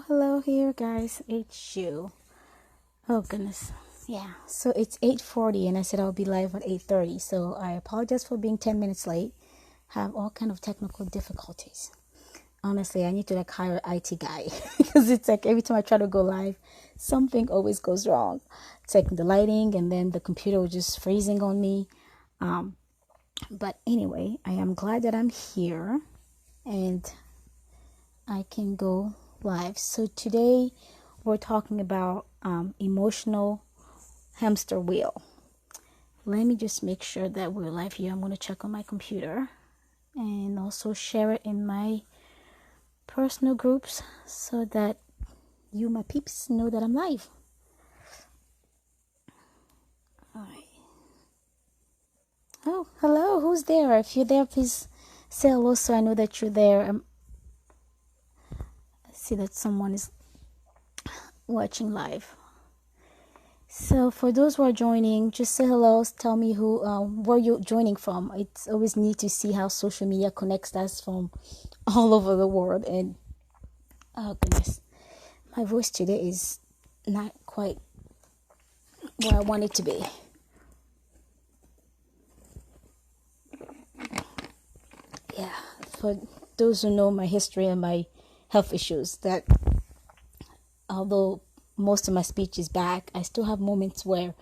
Hello here, guys. It's you. Oh goodness. Yeah. So it's 8:40, and I said I'll be live at 8:30. So I apologize for being 10 minutes late. Have all kind of technical difficulties. Honestly, I need to hire an IT guy because it's like every time I try to go live, something always goes wrong. It's like the lighting, and then the computer was just freezing on me. But anyway, I am glad that I'm here, and I can go live. So today we're talking about emotional hamster wheel. Let me just make sure that we're live here. I'm going to check on my computer and also share it in my personal groups so that you, my peeps, know that I'm live. All right. Oh, hello. Who's there? If you're there, please say hello so I know that you're there. I see that someone is watching live. So for those who are joining, just say hello. Tell me where you're joining from. It's always neat to see how social media connects us from all over the world. And oh goodness, my voice today is not quite where I want it to be. Yeah, for those who know my history and my health issues, that although most of my speech is back, I still have moments where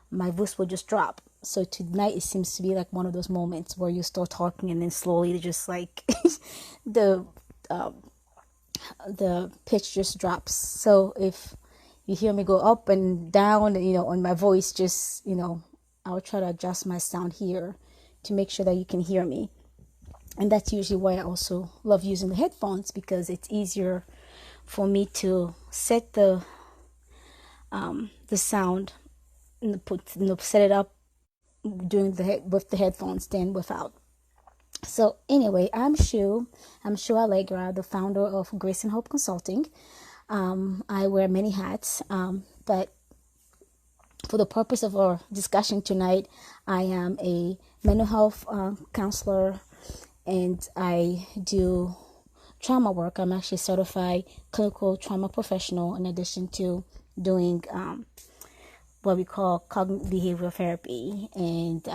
my voice will just drop. So tonight it seems to be like one of those moments where you start talking and then slowly just like the pitch just drops. So if you hear me go up and down, on my voice, just I'll try to adjust my sound here to make sure that you can hear me. And that's usually why I also love using the headphones, because it's easier for me to set the sound and set it up with the headphones than without. So anyway, I'm Shu Allegra, the founder of Grace and Hope Consulting. I wear many hats, but for the purpose of our discussion tonight, I am a mental health counselor, and I do trauma work. I'm actually a certified clinical trauma professional, in addition to doing what we call cognitive behavioral therapy and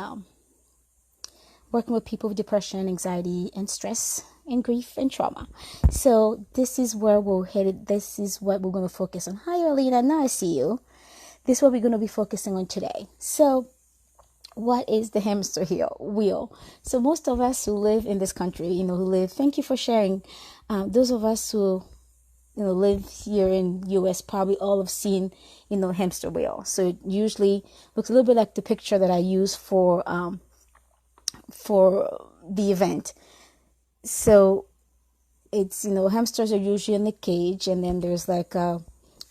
working with people with depression, anxiety, and stress, and grief and trauma. So this is where we're headed. This is what we're going to focus on. Hi, Alina. Now I see you. This is what we're going to be focusing on today. So what is the hamster wheel? So most of us who live in this country, thank you for sharing. Those of us who live here in US probably all have seen, hamster wheel. So it usually looks a little bit like the picture that I use for the event. So it's, hamsters are usually in the cage, and then there's like a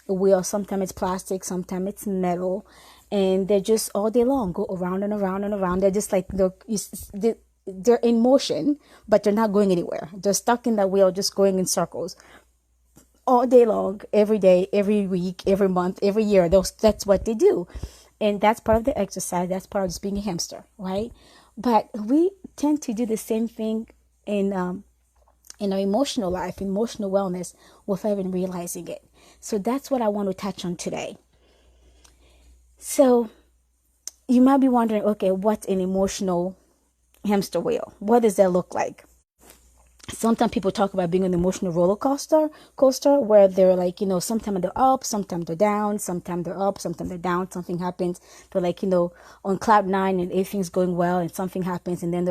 wheel. Sometimes it's plastic, sometimes it's metal, and they're just all day long go around and around and around. They're just like they're in motion, but they're not going anywhere. They're stuck in that wheel, just going in circles all day long, every day, every week, every month, every year. That's what they do, and that's part of the exercise. That's part of just being a hamster, right? But we tend to do the same thing in our emotional life, emotional wellness, without even realizing it. So that's what I want to touch on today. So you might be wondering, okay, what's an emotional hamster wheel? What does that look like? Sometimes people talk about being an emotional roller coaster where they're like, sometimes they're up, sometimes they're down, sometimes they're up, sometimes they're down. Something happens, they're like, on cloud nine, and everything's going well, and something happens, and then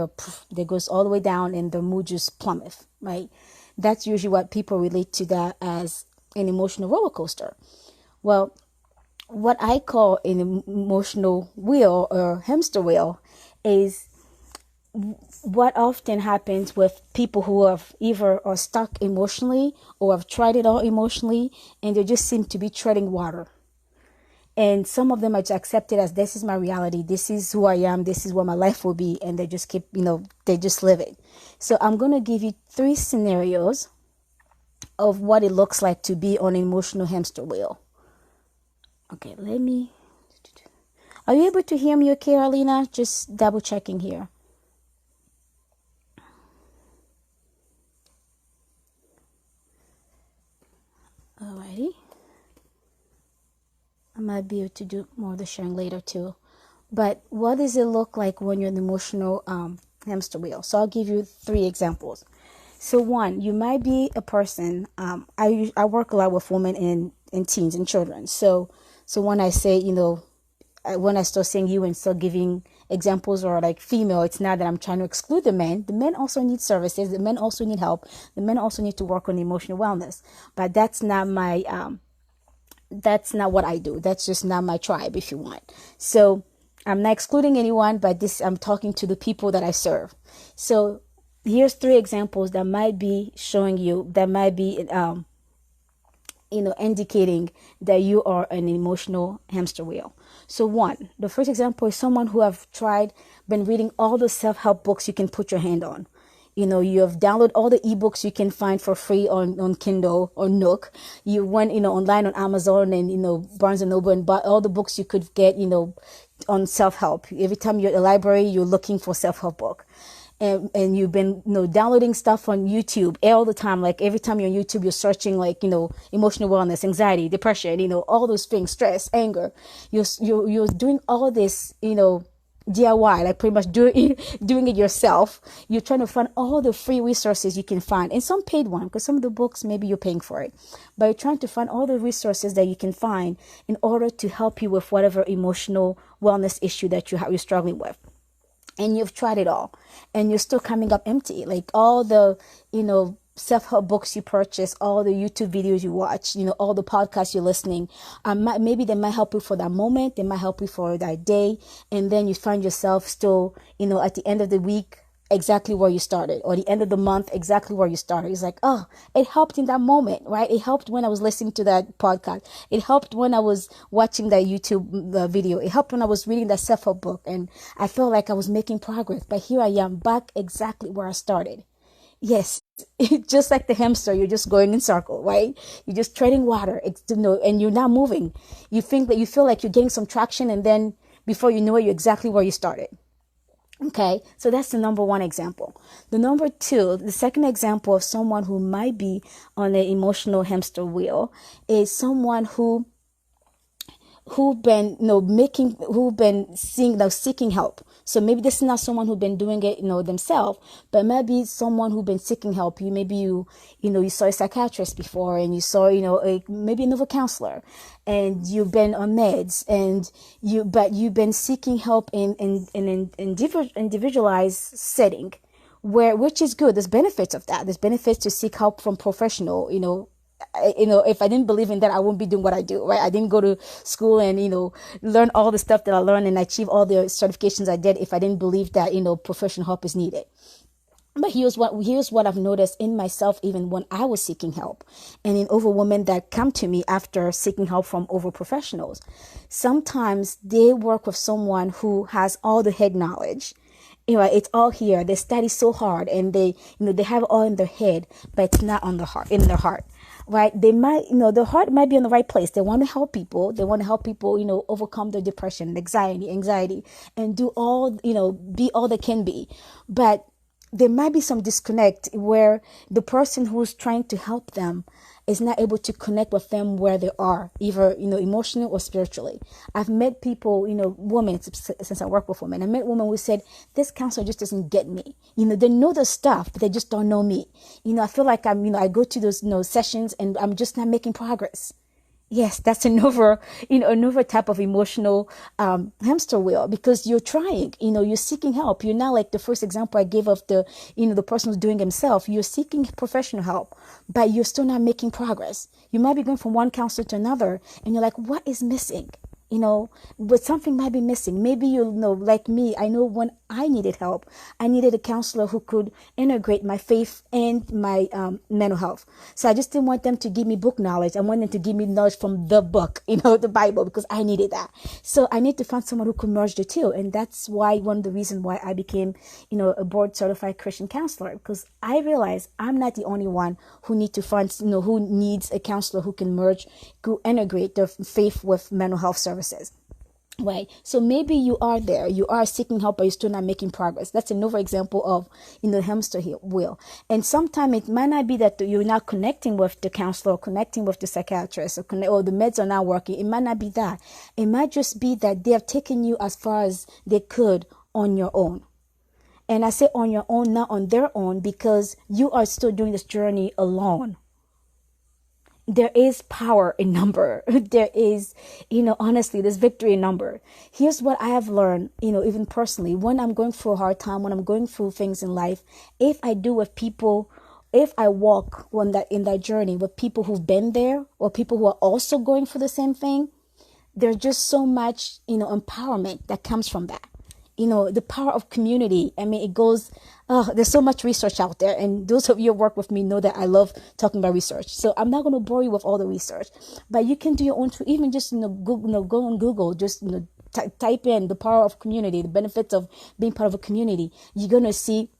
they goes all the way down, and their mood just plummets, right? That's usually what people relate to that as an emotional roller coaster. Well, what I call an emotional wheel or hamster wheel is what often happens with people who have either are stuck emotionally or have tried it all emotionally, and they just seem to be treading water. And some of them are just accepted as, this is my reality, this is who I am, this is what my life will be, and they just keep, they just live it. So I'm going to give you 3 scenarios of what it looks like to be on an emotional hamster wheel. Okay, are you able to hear me okay, Arlena? Just double checking here. All might be able to do more of the sharing later too. But what does it look like when you're in the emotional hamster wheel? So I'll give you 3 examples. So one, you might be a person. I work a lot with women and teens and children. So when I say, when I start saying you and start giving examples or like female, it's not that I'm trying to exclude the men. The men also need services. The men also need help. The men also need to work on emotional wellness. But that's not what I do. That's just not my tribe, if you want. So I'm not excluding anyone, but I'm talking to the people that I serve. So here's 3 examples that might be showing you, that might be indicating that you are an emotional hamster wheel. So one, the first example is someone who have been reading all the self-help books you can put your hand on. You have downloaded all the ebooks you can find for free on Kindle or Nook. You went, online on Amazon and, Barnes and Noble and bought all the books you could get, on self-help. Every time you're at the library, you're looking for self-help book. And you've been downloading stuff on YouTube all the time. Like every time you're on YouTube, you're searching like emotional wellness, anxiety, depression, all those things, stress, anger. You're doing all this DIY, like pretty much doing it yourself. You're trying to find all the free resources you can find, and some paid one, because some of the books maybe you're paying for it, but you're trying to find all the resources that you can find in order to help you with whatever emotional wellness issue that you're struggling with. And you've tried it all, and you're still coming up empty. Like all the, self-help books you purchase, all the YouTube videos you watch, all the podcasts you're listening, maybe they might help you for that moment. They might help you for that day. And then you find yourself still, at the end of the week, exactly where you started, or the end of the month, exactly where you started. It's like, oh, it helped in that moment, right? It helped when I was listening to that podcast. It helped when I was watching that YouTube video. It helped when I was reading that self-help book, and I felt like I was making progress. But here I am back exactly where I started. Yes, just like the hamster, you're just going in circle, right? You're just treading water, and you're not moving. You feel like you're getting some traction, and then before you know it, you're exactly where you started. Okay, so that's the number 1 example. The second example of someone who might be on an emotional hamster wheel is someone who been seeking help. So maybe this is not someone who's been doing it themselves, but maybe someone who's been seeking help. You saw a psychiatrist before, and you saw maybe another counselor, and you've been on meds, but you've been seeking help in individualized setting, which is good. There's benefits of that. There's benefits to seek help from professional. If I didn't believe in that, I wouldn't be doing what I do, right? I didn't go to school and, learn all the stuff that I learned and achieve all the certifications I did if I didn't believe that, professional help is needed. But here's what I've noticed in myself, even when I was seeking help, and in other women that come to me after seeking help from other professionals. Sometimes they work with someone who has all the head knowledge. It's all here. They study so hard, and they have it all in their head, but it's not in their heart. Right? They might, their heart might be in the right place. They want to help people. They want to help people, overcome their depression, anxiety, and do all, be all they can be. But there might be some disconnect where the person who's trying to help them is not able to connect with them where they are, either, emotionally or spiritually. I've met people, women, since I work with women, I met women who said, this counselor just doesn't get me. They know the stuff, but they just don't know me. I feel like I go to those, sessions and I'm just not making progress. Yes, that's another type of emotional hamster wheel, because you're trying, you're seeking help. You're not like the first example I gave of the person who's doing himself. You're seeking professional help, but you're still not making progress. You might be going from one counselor to another, and you're like, what is missing? But something might be missing. Maybe like me, I know when I needed help, I needed a counselor who could integrate my faith and my mental health. So I just didn't want them to give me book knowledge. I wanted them to give me knowledge from the book, the Bible, because I needed that. So I need to find someone who could merge the two. And that's why one of the reasons why I became, a board certified Christian counselor, because I realized I'm not the only one who need to find, who needs a counselor who can integrate their faith with mental health services. Right. So maybe you are there, you are seeking help, but you're still not making progress. That's another example of, hamster wheel. And sometimes it might not be that you're not connecting with the counselor, or connecting with the psychiatrist, or the meds are not working. It might not be that. It might just be that they have taken you as far as they could on your own. And I say on your own, not on their own, because you are still doing this journey alone. There is power in number. There is, honestly, there's victory in number. Here's what I have learned, even personally, when I'm going through a hard time, when I'm going through things in life, if I do with people, if I walk in that journey with people who've been there, or people who are also going through the same thing, there's just so much, empowerment that comes from that. The power of community. I mean, it goes, there's so much research out there. And those of you who work with me know that I love talking about research. So I'm not going to bore you with all the research, but you can do your own, even just, Google, go on Google, just, type in the power of community, the benefits of being part of a community. You're going to see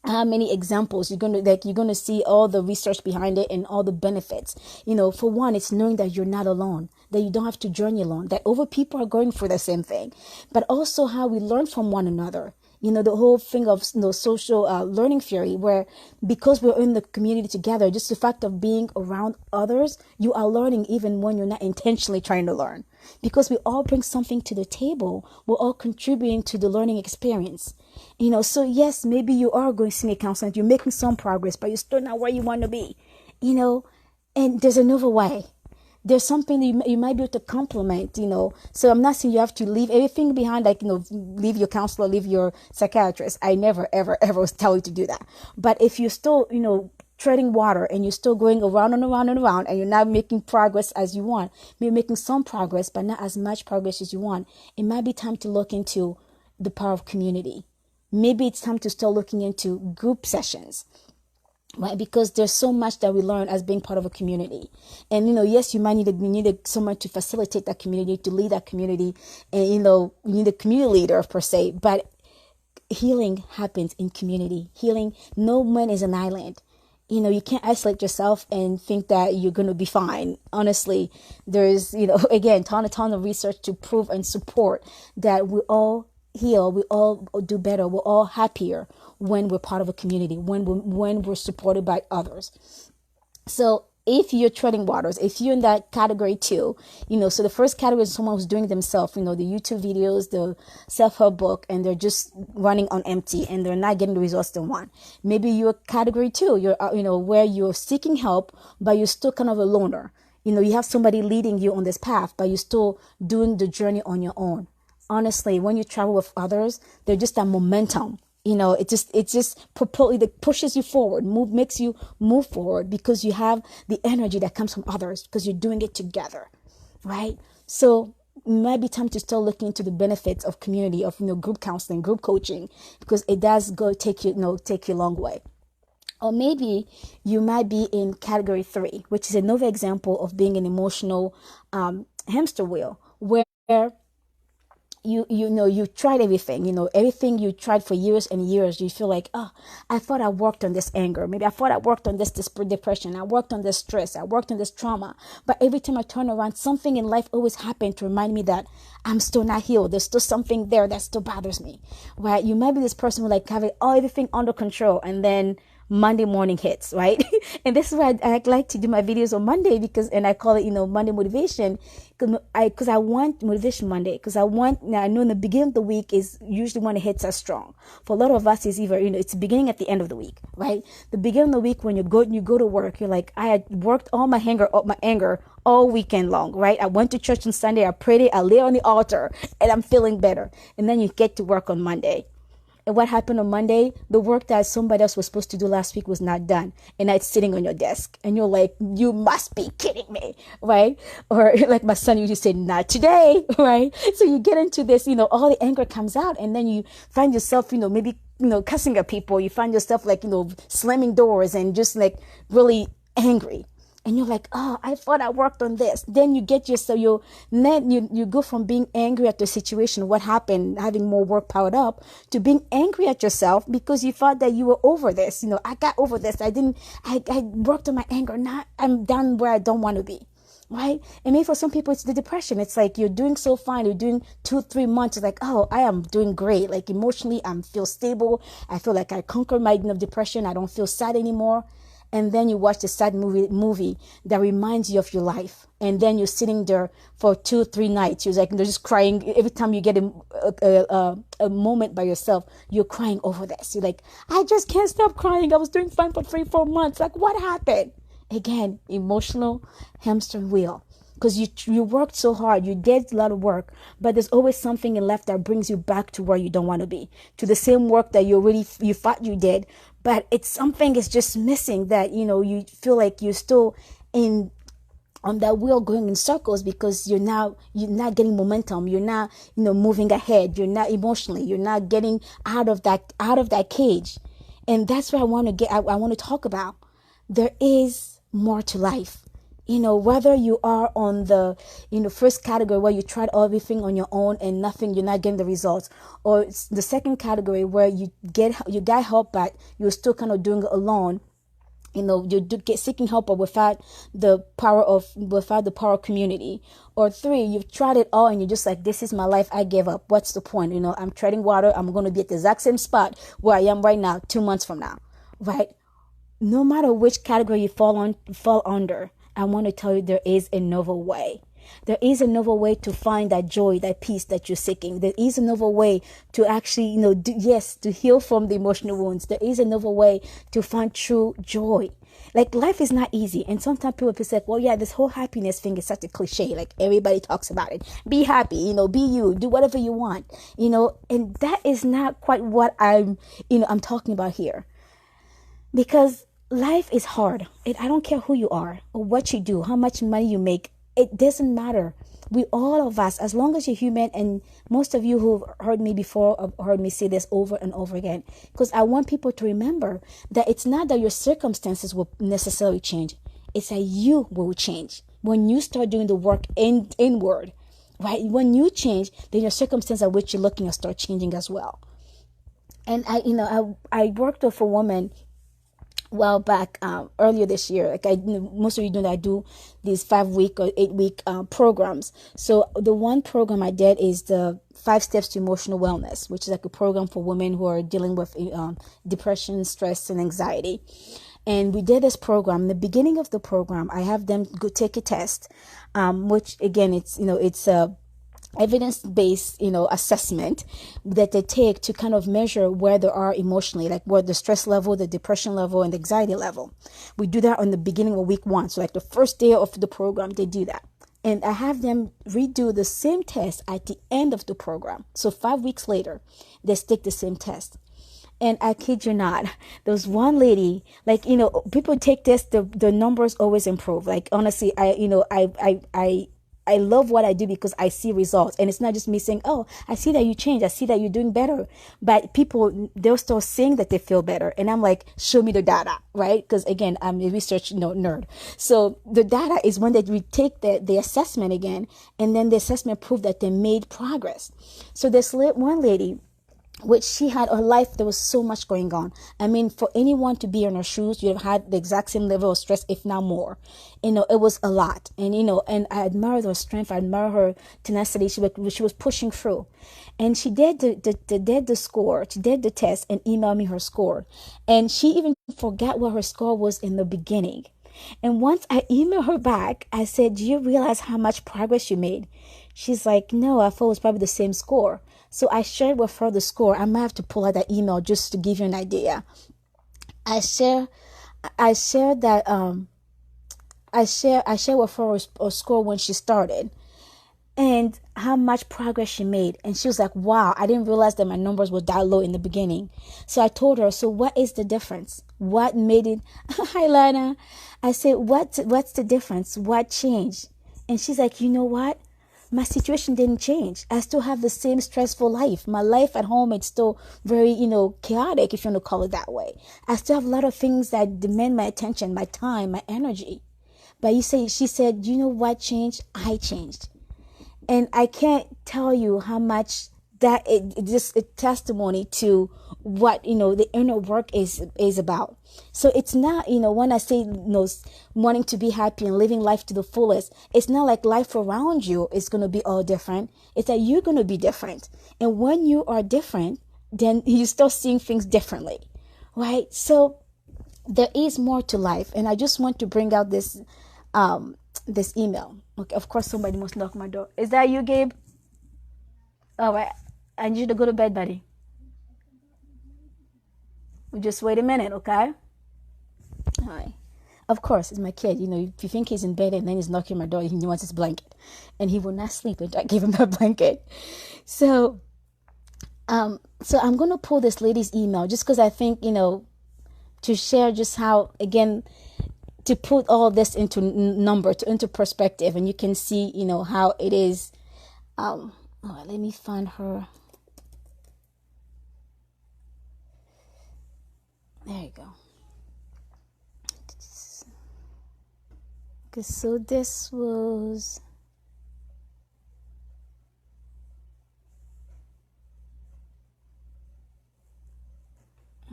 how many examples you're going to see all the research behind it and all the benefits. For one, it's knowing that you're not alone, that you don't have to journey alone, that other people are going through the same thing, but also how we learn from one another. The whole thing of social learning theory, where because we're in the community together, just the fact of being around others, you are learning even when you're not intentionally trying to learn. Because we all bring something to the table, we're all contributing to the learning experience. So yes, maybe you are going to see a counselor, you're making some progress, but you're still not where you want to be. And there's another way. There's something that you might be able to complement, So I'm not saying you have to leave everything behind, leave your counselor, leave your psychiatrist. I never, ever, ever tell you to do that. But if you're still, treading water and you're still going around and around and around, and you're not making progress as you want, maybe making some progress, but not as much progress as you want, it might be time to look into the power of community. Maybe it's time to start looking into group sessions. Right, because there's so much that we learn as being part of a community. And yes, you might need someone to facilitate that community, to lead that community, and you need a community leader per se. But healing happens in community. Healing, no man is an island. You can't isolate yourself and think that you're going to be fine. Honestly, there's again ton of research to prove and support that we all heal, we all do better, we're all happier when we're part of a community, when we're supported by others. So if you're treading waters, if you're in that category too, so the first category is someone who's doing it themselves, the YouTube videos, the self-help book, and they're just running on empty and they're not getting the results they want. Maybe you're category two, you're, where you're seeking help, but you're still kind of a loner. You have somebody leading you on this path, but you're still doing the journey on your own. Honestly, when you travel with others, they're just that momentum. It just pushes you forward, makes you move forward, because you have the energy that comes from others, because you're doing it together, right? So it might be time to start looking into the benefits of community, of group counseling, group coaching, because it does take you a long way. Or maybe you might be in category 3, which is another example of being an emotional hamster wheel, where you tried everything, everything you tried for years and years. You feel like, I thought I worked on this anger. Maybe I thought I worked on this depression. I worked on this stress. I worked on this trauma. But every time I turn around, something in life always happened to remind me that I'm still not healed. There's still something there that still bothers me, right? You might be this person who having everything under control, and then Monday morning hits, right? And this is why I like to do my videos on Monday, and I call it, Monday motivation, because I want motivation Monday, because I know in the beginning of the week is usually when it hits us strong. For a lot of us, is either, it's the beginning at the end of the week, right? The beginning of the week, when you go to work, you're like, I had worked all my anger all weekend long, right? I went to church on Sunday, I prayed, I lay on the altar, and I'm feeling better. And then you get to work on Monday. And what happened on Monday? The work that somebody else was supposed to do last week was not done. And now it's sitting on your desk. And you're like, you must be kidding me, right? Or like my son used to say, not today, right? So you get into this, all the anger comes out. And then you find yourself, maybe, cussing at people. You find yourself slamming doors and just really angry. And you're like, I thought I worked on this. Then you get yourself, you go from being angry at the situation, what happened, having more work piled up, to being angry at yourself because you thought that you were over this. I got over this. I worked on my anger. Now I'm down where I don't want to be. right? And maybe for some people, it's the depression. It's like you're doing so fine. You're doing 2-3 months. It's like, oh, I am doing great. Like emotionally, I feel stable. I feel like I conquered my depression. I don't feel sad anymore. And then you watch the sad movie that reminds you of your life. And then you're sitting there for 2-3 nights. You're like, they're just crying. Every time you get a moment by yourself, you're crying over this. You're like, I just can't stop crying. I was doing fine for 3-4 months. Like, what happened? Again, emotional hamster wheel. Because you worked so hard, you did a lot of work, but there's always something in left that brings you back to where you don't want to be, to the same work that you thought you did, but it's something is just missing, that you feel like you're still in on that wheel going in circles, because you're not getting momentum, you're not moving ahead, you're not emotionally, you're not getting out of that cage. And that's what I want to talk about. There is more to life. Whether you are on the, first category where you tried everything on your own and nothing, you're not getting the results, or it's the second category where you got help, but you're still kind of doing it alone. You get seeking help, but without the power of community. Or 3, you've tried it all and you're just like, this is my life, I give up. What's the point? I'm treading water. I'm going to be at the exact same spot where I am right now, 2 months from now, right? No matter which category you fall under, I want to tell you there is a novel way. There is a novel way to find that joy, that peace that you're seeking. There is a novel way to actually, to heal from the emotional wounds. There is a novel way to find true joy. Like, life is not easy. And sometimes people say, well, yeah, this whole happiness thing is such a cliche. Like, everybody talks about it. Be happy, be you, do whatever you want, and that is not quite what I'm talking about here. Because life is hard. I don't care who you are or what you do, how much money you make. It doesn't matter. We, all of us, as long as you're human, and most of you who've heard me before have heard me say this over and over again, because I want people to remember that it's not that your circumstances will necessarily change. It's that you will change when you start doing the work inward, right? When you change, then your circumstances at which you're looking at start changing as well. And I worked with a woman back earlier this year. Like, most of you know that I do these 5-week or 8-week programs. So the one program I did is the 5 Steps to Emotional Wellness, which is like a program for women who are dealing with depression, stress, and anxiety. And we did this program. In the beginning of the program, I have them go take a test, which again, it's a evidence-based assessment that they take to kind of measure where they are emotionally, like what the stress level, the depression level, and the anxiety level. We do that on the beginning of week 1. So like the first day of the program, they do that. And I have them redo the same test at the end of the program. So 5 weeks later, they take the same test. And I kid you not, there was one lady, like, people take this, the numbers always improve. Like, honestly, I love what I do because I see results. And it's not just me saying, oh, I see that you changed. I see that you're doing better. But people, they'll start saying that they feel better. And I'm like, show me the data, right? Because again, I'm a research nerd. So the data is when we take the assessment again, and then the assessment proved that they made progress. So this one lady, which she had her life, there was so much going on. I mean, for anyone to be in her shoes, you'd have had the exact same level of stress, if not more. It was a lot. And, and I admire her strength. I admire her tenacity. She was pushing through. And she did the score. She did the test and emailed me her score. And she even forgot what her score was in the beginning. And once I emailed her back, I said, do you realize how much progress you made? She's like, no, I thought it was probably the same score. So I shared with her the score. I might have to pull out that email just to give you an idea. I shared that I shared with her a score when she started and how much progress she made. And she was like, wow, I didn't realize that my numbers were that low in the beginning. So I told her, so what is the difference? What made it? Hi, Lana. I said, what's the difference? What changed? And she's like, you know what? My situation didn't change. I still have the same stressful life. My life at home, it's still very, chaotic, if you want to call it that way. I still have a lot of things that demand my attention, my time, my energy. But she said, you know what changed? I changed. And I can't tell you how much that it just a testimony to what the inner work is about. So it's not, when I say, wanting to be happy and living life to the fullest, it's not like life around you is going to be all different. It's that you're going to be different, and when you are different, then you start seeing things differently, right? So there is more to life, and I just want to bring out this email. Okay, of course somebody must knock my door. Is that you, Gabe? All right, I need you to go to bed, buddy. Just wait a minute, okay? All right. Of course, it's my kid. If you think he's in bed and then he's knocking my door, he wants his blanket, and he will not sleep until I give him that blanket. So, so I'm gonna pull this lady's email just because I think to share just how, again, to put all this into into perspective, and you can see how it is. Let me find her. There you go. Okay, so this was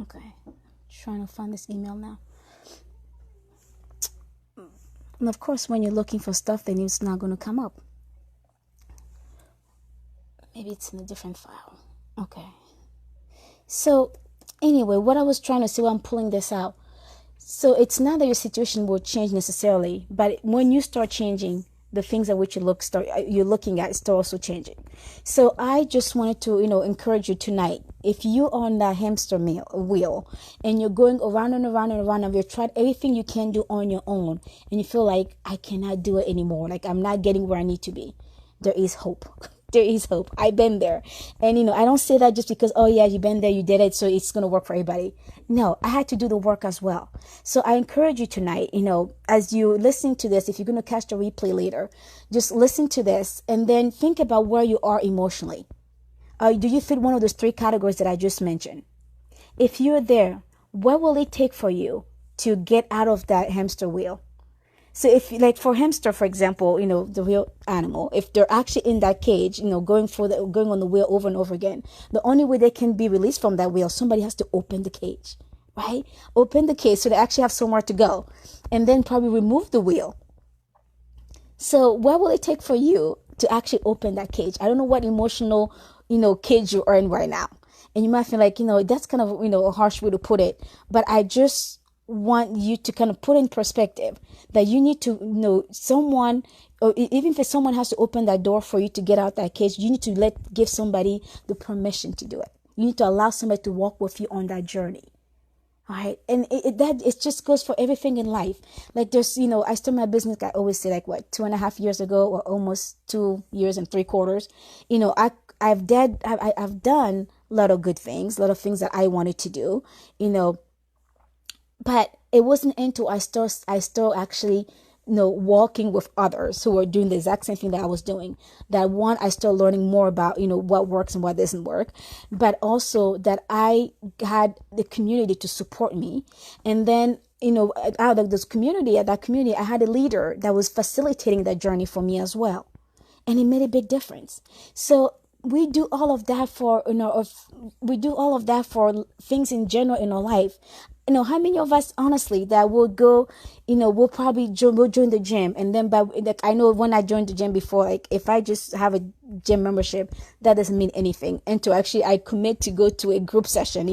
okay. Trying to find this email now. And of course, when you're looking for stuff, then it's not going to come up. Maybe it's in a different file. Okay. So anyway, what I was trying to say while I'm pulling this out. So it's not that your situation will change necessarily, but when you start changing, the things at which you're looking at start also changing. So I just wanted to, encourage you tonight. If you're on that hamster wheel and you're going around and around and around, and you've tried everything you can do on your own, and you feel like I cannot do it anymore, like I'm not getting where I need to be, there is hope. There is hope. I've been there. And, I don't say that just because, oh yeah, you've been there, you did it, so it's going to work for everybody. No, I had to do the work as well. So I encourage you tonight, as you listen to this, if you're going to catch the replay later, just listen to this and then think about where you are emotionally. Do you fit one of those 3 categories that I just mentioned? If you're there, what will it take for you to get out of that hamster wheel? So if, like, for hamster, for example, the real animal, if they're actually in that cage, going on the wheel over and over again, the only way they can be released from that wheel, somebody has to open the cage, right? Open the cage so they actually have somewhere to go, and then probably remove the wheel. So what will it take for you to actually open that cage? I don't know what emotional, cage you're in right now. And you might feel like, that's kind of, a harsh way to put it, but I just want you to kind of put in perspective that you need to someone, or even if someone has to open that door for you to get out that cage, you need to give somebody the permission to do it. You need to allow somebody to walk with you on that journey. All right. And it just goes for everything in life. Like there's, I started my business, I always say, like, what, 2.5 years ago, or almost 2 years and 3/4. I've done a lot of good things, a lot of things that I wanted to do, but it wasn't until I start actually, walking with others who were doing the exact same thing that I was doing, that one, I started learning more about, what works and what doesn't work, but also that I had the community to support me. And then, out of this community, I had a leader that was facilitating that journey for me as well. And it made a big difference. So we do all of that for, we do all of that for things in general in our life. How many of us, honestly, that will go, we'll probably join the gym. And then I know when I joined the gym before, like, if I just have a gym membership, that doesn't mean anything. And to actually, I commit to go to a group session,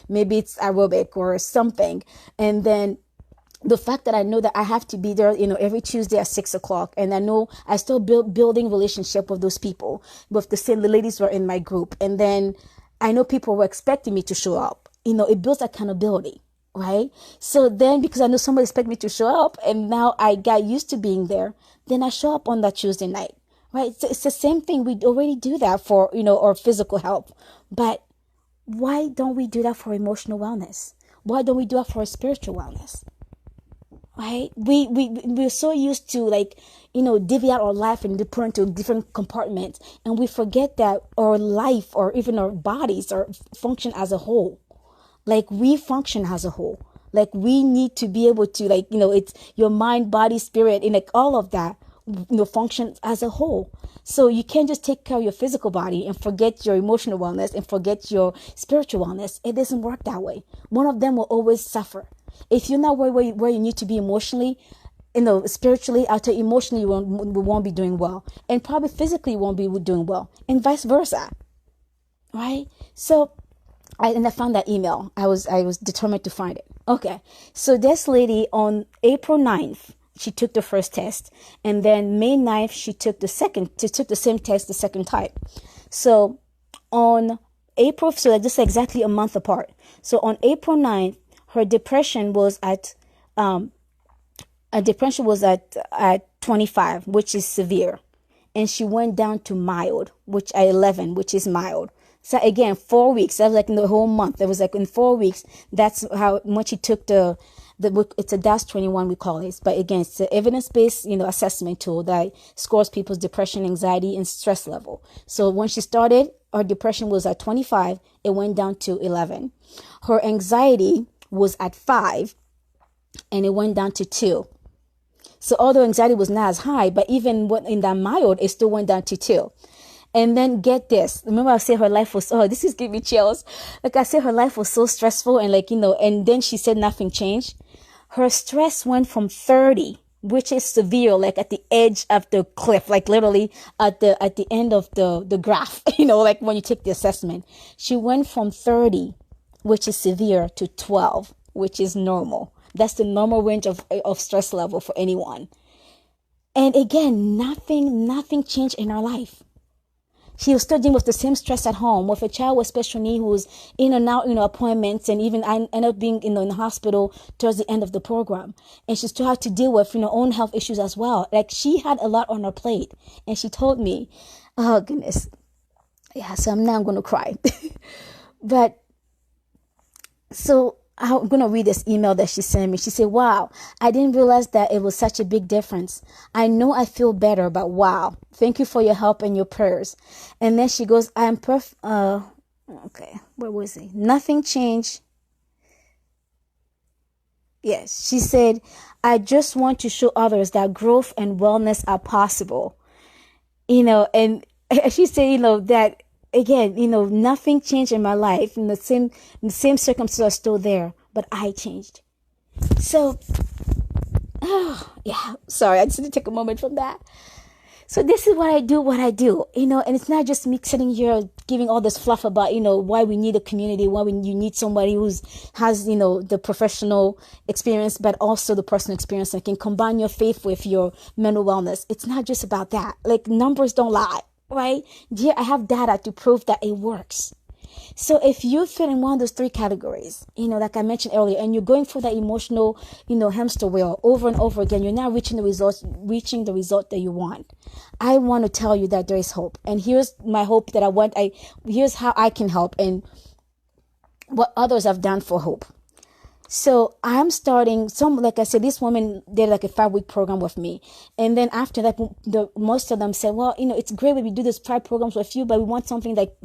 maybe it's aerobic or something. And then the fact that I know that I have to be there, every Tuesday at 6:00, and I know I still building relationship with those people, with the ladies who are in my group. And then I know people were expecting me to show up. It builds accountability. Right? So then, because I know somebody expected me to show up, and now I got used to being there, then I show up on that Tuesday night. Right? So it's the same thing. We already do that for, our physical health. But why don't we do that for emotional wellness? Why don't we do that for spiritual wellness? Right? We're so used to, like, divvy out our life and put into different compartments, and we forget that our life, or even our bodies, are function as a whole. Like, we function as a whole. Like, we need to be able to, like, it's your mind, body, spirit, and like all of that function as a whole. So you can't just take care of your physical body and forget your emotional wellness and forget your spiritual wellness. It doesn't work that way. One of them will always suffer. If you're not where you need to be emotionally, spiritually, out emotionally, you won't be doing well, and probably physically you won't be doing well, and vice versa, right? So I found that email. I was determined to find it. Okay, so this lady on April 9th, she took the first test, and then May 9th, she took the same test the second time. So on April, so like just exactly a month apart. So on April 9th, her depression was at 25, which is severe. And she went down to mild, which at 11, which is mild. So again, 4 weeks. That was like in the whole month. It was like in 4 weeks. That's how much she took it's a DAS-21 we call it. But again, it's an evidence-based, assessment tool that scores people's depression, anxiety, and stress level. So when she started, her depression was at 25. It went down to 11. Her anxiety was at 5, and it went down to 2. So although anxiety was not as high, but even in that mild, it still went down to 2. And then get this. Remember I said her life was, this is giving me chills. Like I said, her life was so stressful, and and then she said nothing changed. Her stress went from 30, which is severe, like at the edge of the cliff, like literally at the end of the graph, like when you take the assessment. She went from 30, which is severe, to 12, which is normal. That's the normal range of stress level for anyone. And again, nothing changed in her life. She was still dealing with the same stress at home with a child with special needs who was in and out, appointments, and even I ended up being, in the hospital towards the end of the program. And she still had to deal with, own health issues as well. Like she had a lot on her plate. And she told me, oh goodness. Yeah, so now I'm going to cry. But so I'm going to read this email that she sent me. She said, wow, I didn't realize that it was such a big difference. I know I feel better, but wow, thank you for your help and your prayers. And then she goes, okay, where was it? Nothing changed. Yes, she said, I just want to show others that growth and wellness are possible. And she said, that again, nothing changed in my life. The same circumstances are still there, but I changed. So, yeah, sorry, I just need to take a moment from that. So this is what I do, and it's not just me sitting here giving all this fluff about, why we need a community, why you need somebody has, the professional experience, but also the personal experience and can combine your faith with your mental wellness. It's not just about that. Like numbers don't lie. Right? Dear, I have data to prove that it works. So if you fit in one of those 3 categories, like I mentioned earlier, and you're going for that emotional, hamster wheel over and over again, you're not reaching the result that you want. I want to tell you that there is hope. And here's my hope that here's how I can help and what others have done for hope. So I'm starting like I said, this woman did like a 5-week program with me. And then after that, most of them said, well, it's great when we do this 5 programs with you, but we want something like,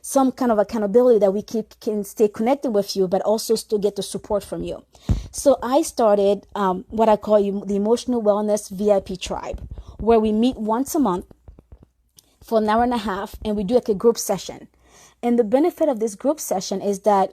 some kind of accountability that we can stay connected with you, but also still get the support from you. So I started, what I call the Emotional Wellness VIP Tribe, where we meet once a month for an hour and a half, and we do like a group session. And the benefit of this group session is that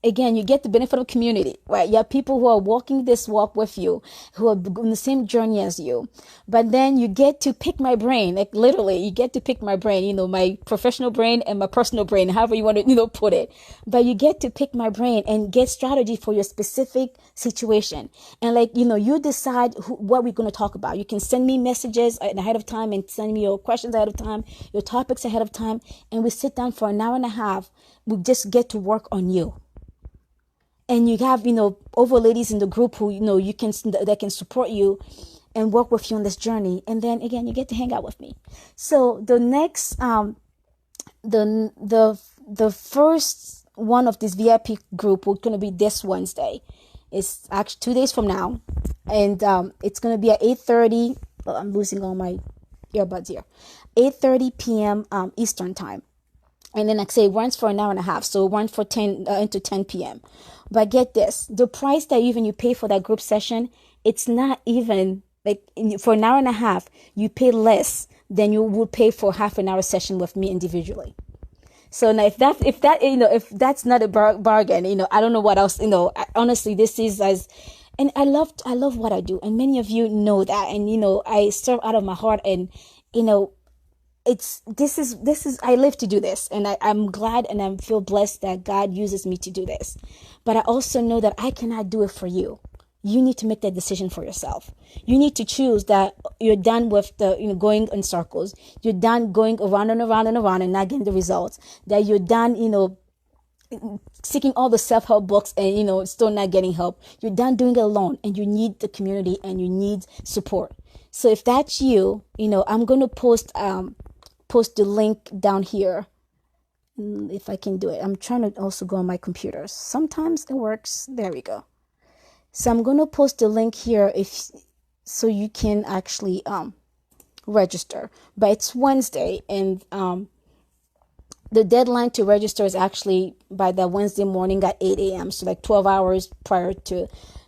again, you get the benefit of community, right? You have people who are walking this walk with you, who are on the same journey as you. But then you get to pick my brain, like literally, you get to pick my brain, my professional brain and my personal brain, however you want to, put it. But you get to pick my brain and get strategy for your specific situation. And you decide what we're going to talk about. You can send me messages ahead of time and send me your questions ahead of time, your topics ahead of time. And we sit down for an hour and a half. We just get to work on you. And you have, over ladies in the group who, that can support you and work with you on this journey. And then again, you get to hang out with me. So the next, the first one of this VIP group is going to be this Wednesday. It's actually 2 days from now. And, it's going to be at 8:30. Oh, I'm losing all my earbuds here. 8:30 p.m. Eastern time. And then like I say, it runs for an hour and a half. So it runs for 10 into 10 p.m. But get this, the price that even you pay for that group session, it's not even Like for an hour and a half, you pay less than you would pay for half an hour session with me individually. So now, if that if that's not a bargain, I don't know what else. Honestly, this is as, and I love what I do, and many of you know that, and I serve out of my heart, and you know it's this is I live to do this, and I'm glad and I feel blessed that God uses me to do this. But I also know that I cannot do it for you. You need to make that decision for yourself. You need to choose that you're done with the going in circles. You're done going around and around and around and not getting the results. That you're done seeking all the self-help books and still not getting help. You're done doing it alone, and you need the community and you need support. So if that's you, I'm going to post the link down here, if I can do it. I'm trying to also go on my computer. Sometimes it works. There we go. So I'm going to post the link here so you can actually register. But it's Wednesday, and the deadline to register is actually by that Wednesday morning at 8 a.m. So like 12 hours prior to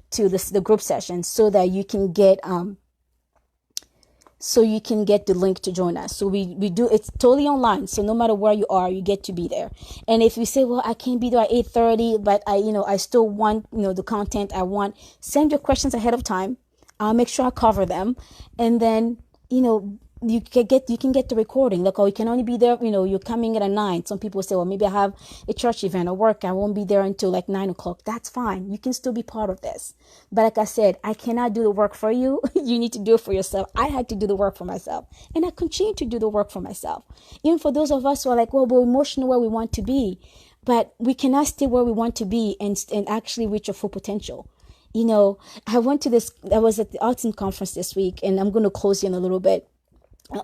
the group session, so that you can get the link to join us. So we do, it's totally online. So no matter where you are, you get to be there. And if you say, well, I can't be there at 8:30, but I still want, the content I want, send your questions ahead of time. I'll make sure I cover them. And then, you can get the recording. Like, oh, you can only be there, you're coming at 9. Some people say, well, maybe I have a church event or work. I won't be there until like 9 o'clock. That's fine. You can still be part of this. But like I said, I cannot do the work for you. You need to do it for yourself. I had to do the work for myself. And I continue to do the work for myself. Even for those of us who are like, well, we're emotional where we want to be, but we cannot stay where we want to be and actually reach our full potential. I was at the Arts Conference this week, and I'm going to close in a little bit.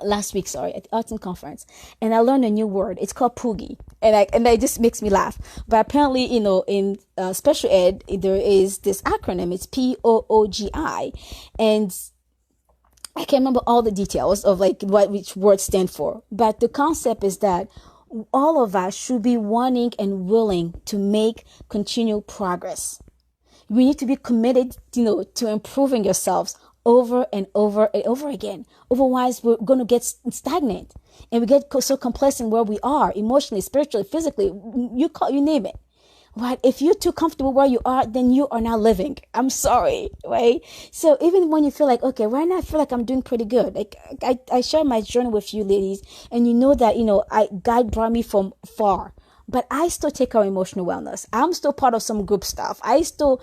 Last week, at the Arts Conference, and I learned a new word. It's called poogie, and it just makes me laugh. But apparently, in special ed, there is this acronym. It's POOGI, and I can't remember all the details of which words stand for. But the concept is that all of us should be wanting and willing to make continual progress. We need to be committed, to improving yourselves over and over and over again. Otherwise, we're going to get stagnant, and we get so complacent where we are emotionally, spiritually, physically. You name it. Right? If you're too comfortable where you are, then you are not living. I'm sorry, right? So even when you feel like, okay, right now I feel like I'm doing pretty good. Like I share my journey with you ladies, and you know that God brought me from far. But I still take care of emotional wellness. I'm still part of some group stuff. I still,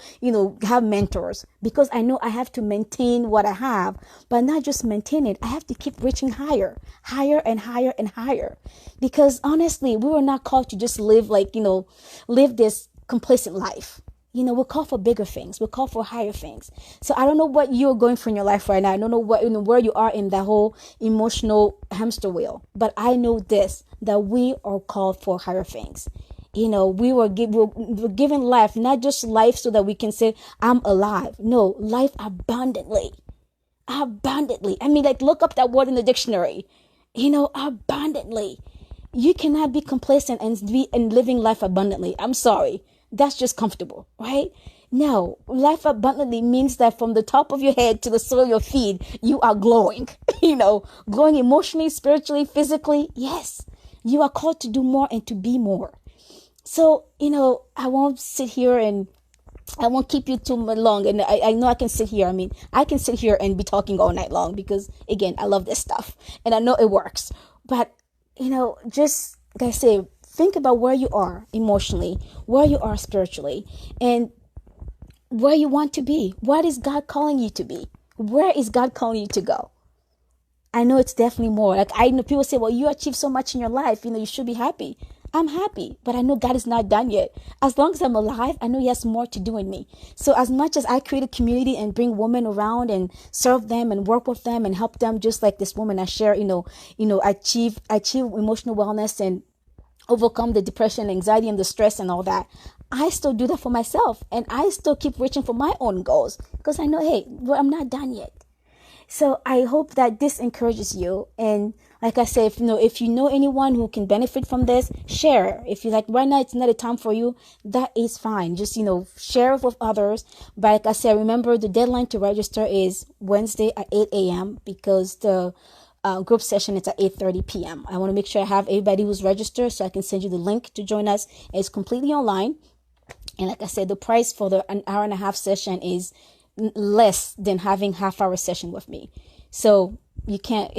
have mentors, because I know I have to maintain what I have, but not just maintain it. I have to keep reaching higher and higher and higher. Because honestly, we were not called to just live live this complacent life. We're called for bigger things. We're called for higher things. So I don't know what you're going through in your life right now. I don't know where you are in that whole emotional hamster wheel. But I know this, that we are called for higher things. We're given life, not just life so that we can say, I'm alive. No, life abundantly. Abundantly. I mean, look up that word in the dictionary. Abundantly. You cannot be complacent and living life abundantly. I'm sorry. That's just comfortable, right? No, life abundantly means that from the top of your head to the sole of your feet, you are glowing, glowing emotionally, spiritually, physically. Yes, you are called to do more and to be more. So, I won't sit here and I won't keep you too long. And I know I can sit here. I mean, I can sit here and be talking all night long because, again, I love this stuff and I know it works. But, just like I say, think about where you are emotionally, where you are spiritually, and where you want to be. What is God calling you to be? Where is God calling you to go? I know it's definitely more. I know people say, well, you achieved so much in your life. You should be happy. I'm happy, but I know God is not done yet. As long as I'm alive, I know He has more to do in me. So as much as I create a community and bring women around and serve them and work with them and help them, just like this woman I share, achieve emotional wellness and overcome the depression, anxiety, and the stress and all that. I still do that for myself, and I still keep reaching for my own goals because I know, hey, I'm not done yet. So I hope that this encourages you. And like I said, if you know anyone who can benefit from this, share. If you like right now it's not a time for you, that is fine. Just share it with others. But like I said, remember the deadline to register is Wednesday at 8 a.m. because the group session is at 8:30 p.m. I want to make sure I have everybody who's registered so I can send you the link to join us. It's completely online. And like I said, the price for the an hour and a half session is less than having half hour session with me. So you can't